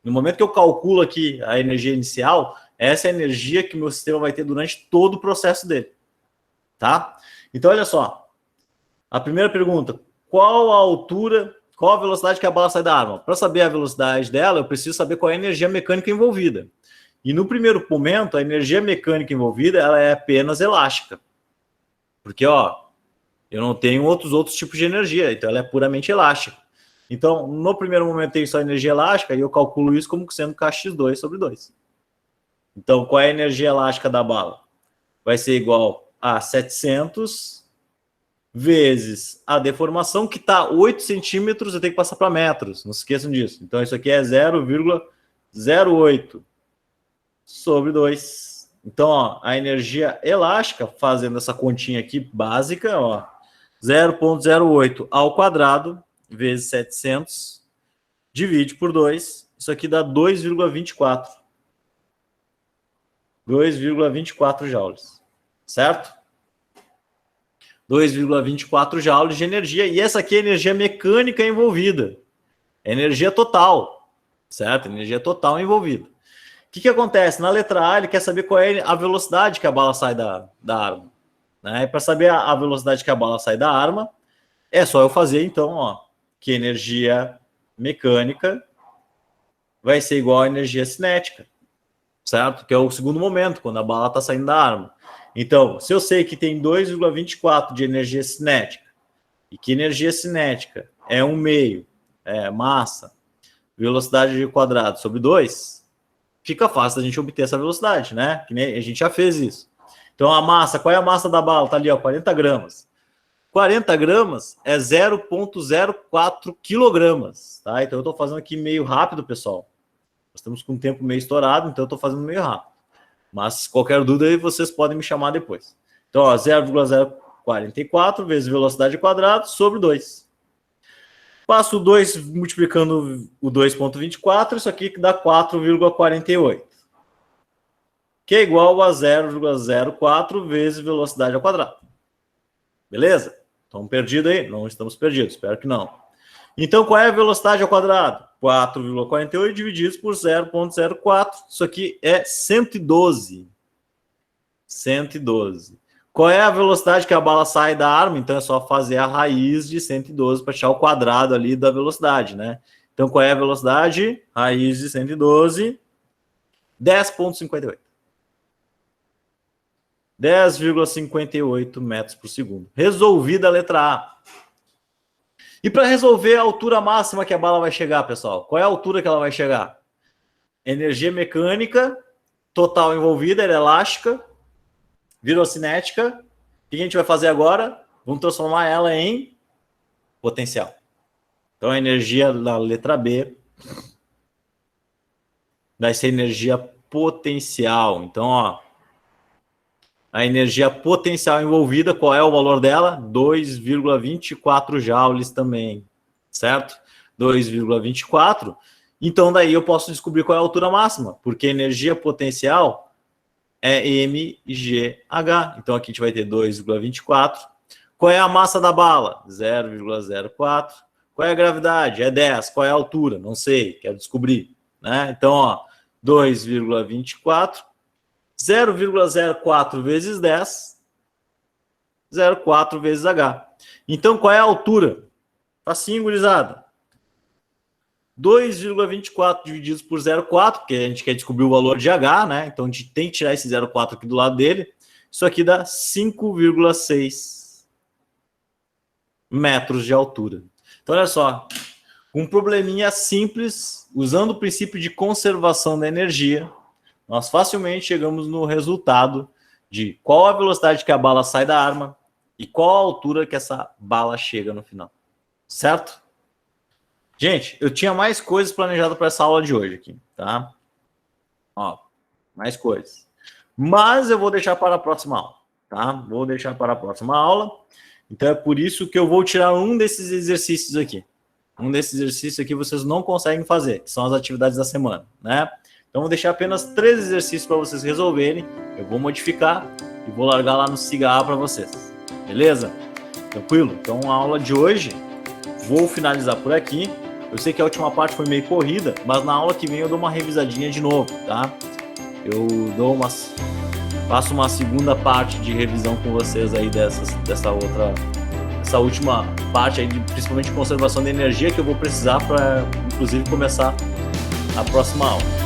No momento que eu calculo aqui a energia inicial, essa é a energia que o meu sistema vai ter durante todo o processo dele, tá? Então, olha só. A primeira pergunta, qual a altura, qual a velocidade que a bala sai da arma? Para saber a velocidade dela, eu preciso saber qual é a energia mecânica envolvida. E no primeiro momento, a energia mecânica envolvida, ela é apenas elástica. Porque, ó, eu não tenho outros tipos de energia, então ela é puramente elástica. Então, no primeiro momento, tem só energia elástica e eu calculo isso como sendo kx2 sobre 2. Então, qual é a energia elástica da bala? Vai ser igual a 700 vezes a deformação, que está 8 centímetros, eu tenho que passar para metros, não se esqueçam disso. Então, isso aqui é 0,08 sobre 2. Então, ó, a energia elástica, fazendo essa continha aqui básica, ó, 0,08 ao quadrado vezes 700, divide por 2, isso aqui dá 2,24. 2,24 joules, certo? 2,24 joules de energia, e essa aqui é a energia mecânica envolvida. É energia total, certo? Energia total envolvida. O que acontece? Na letra A, ele quer saber qual é a velocidade que a bala sai da arma, né? Para saber a velocidade que a bala sai da arma, é só eu fazer, então, ó, que energia mecânica vai ser igual a energia cinética, certo? Que é o segundo momento, quando a bala está saindo da arma. Então, se eu sei que tem 2,24 de energia cinética, e que energia cinética é 1/2, massa, velocidade de quadrado sobre 2, fica fácil da gente obter essa velocidade, né? Que nem a gente já fez isso. Então, a massa, qual é a massa da bala? Tá ali, ó, 40 gramas. 40 gramas é 0,04 quilogramas, tá? Então, eu estou fazendo aqui meio rápido, pessoal. Nós estamos com o tempo meio estourado, então eu estou fazendo meio rápido. Mas, qualquer dúvida aí, vocês podem me chamar depois. Então, 0,044 vezes velocidade quadrada sobre 2. Passo o 2 multiplicando o 2,24, isso aqui que dá 4,48. Que é igual a 0,04 vezes velocidade ao quadrado. Beleza? Estamos perdidos aí? Não estamos perdidos, espero que não. Então, qual é a velocidade ao quadrado? 4,48 divididos por 0,04. Isso aqui é 112. 112. Qual é a velocidade que a bala sai da arma? Então, é só fazer a raiz de 112 para achar o quadrado ali da velocidade, né? Então, qual é a velocidade? Raiz de 112, 10,58. 10,58 metros por segundo. Resolvida a letra A. E para resolver a altura máxima que a bala vai chegar, pessoal, qual é a altura que ela vai chegar? Energia mecânica total envolvida, ela é elástica, virocinética. O que a gente vai fazer agora? Vamos transformar ela em potencial. Então, a energia da letra B vai ser energia potencial. Então, ó, a energia potencial envolvida, qual é o valor dela? 2,24 joules também, certo? 2,24. Então, daí eu posso descobrir qual é a altura máxima, porque energia potencial é mgh. Então, aqui a gente vai ter 2,24. Qual é a massa da bala? 0,04. Qual é a gravidade? É 10. Qual é a altura? Não sei, quero descobrir, né? Então, ó, 2,24. 0,04 vezes 10, 0,4 vezes H. Então, qual é a altura? Facinho, gurizada. 2,24 divididos por 0,4, porque a gente quer descobrir o valor de H, né? Então, a gente tem que tirar esse 0,4 aqui do lado dele. Isso aqui dá 5,6 metros de altura. Então, olha só. Um probleminha simples, usando o princípio de conservação da energia, nós facilmente chegamos no resultado de qual a velocidade que a bala sai da arma e qual a altura que essa bala chega no final. Certo? Gente, eu tinha mais coisas planejadas para essa aula de hoje aqui, tá? Ó, mais coisas. Mas eu vou deixar para a próxima aula, tá? Vou deixar para a próxima aula. Então é por isso que eu vou tirar um desses exercícios aqui. Um desses exercícios aqui vocês não conseguem fazer, que são as atividades da semana, né? Então, vou deixar apenas 3 exercícios para vocês resolverem. Eu vou modificar e vou largar lá no SIGA para vocês. Beleza? Tranquilo? Então, a aula de hoje, vou finalizar por aqui. Eu sei que a última parte foi meio corrida, mas na aula que vem eu dou uma revisadinha de novo, tá? Eu faço uma segunda parte de revisão com vocês aí dessa última parte aí, principalmente de conservação de energia, que eu vou precisar para, inclusive, começar a próxima aula.